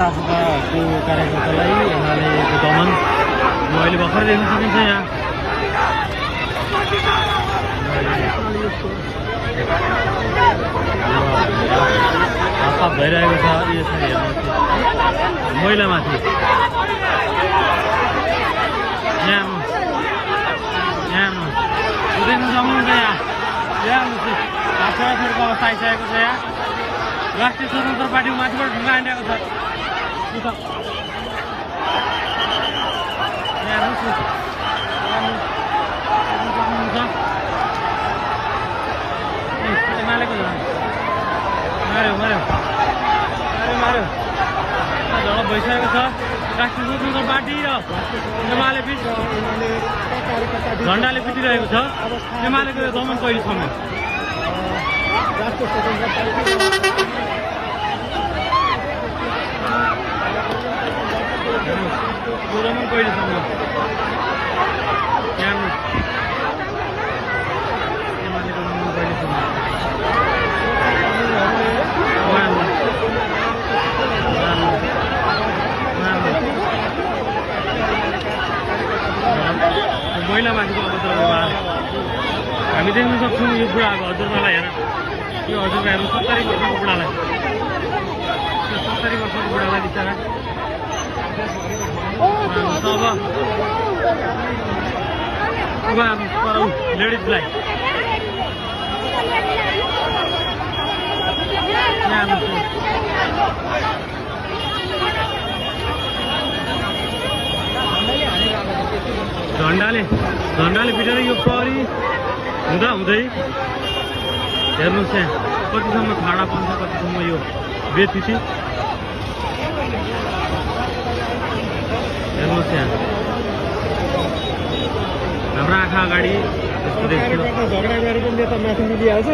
आफूको कार्यकर्तालाई एमालेको दमन अहिले भर्खर देख्न सकिन्छ यहाँ। हातपात भइरहेको छ यसरी हेर्नुहोस् महिलामाथि। यहाँ देख्न सक्नुहुन्छ यहाँ छोराछोरीको अवस्था आइसकेको छ। यहाँ राष्ट्रिय स्वतन्त्र पार्टीको माथिबाट ढुङ्गा हानिरहेको छ। एमालेको मार्यो झडप भइसकेको छ। राष्ट्रिय स्वतन्त्र पार्टी र एमाले बिच झन्डाले पिटिरहेको छ। एमालेको यो दमन कहिलेसम्म? दमन कहिलेसम्म? एमालेको दमन कहिलेसम्म? महिलामाथिको अभद्र व्यवहार हामी देख्न सक्छौँ। यो बुढाको हजुरबालाई हेर, यो हजुरबा हेर्नु 70 वर्षको बुढालाई, 70 वर्षको बुढालाई बिचरा अब लेडिजलाई झन्डाले पिटेर यो प्रहरी हुँदै हेर्नुहोस् यहाँ कतिसम्म ठाडापन छ, कतिसम्म यो बेतिथि हेर्नुहोस् यहाँ हाम्रो आँखा अगाडि यस्तो देख्छु। झगडा गरेको नेता माथि मिलिहाल्छ।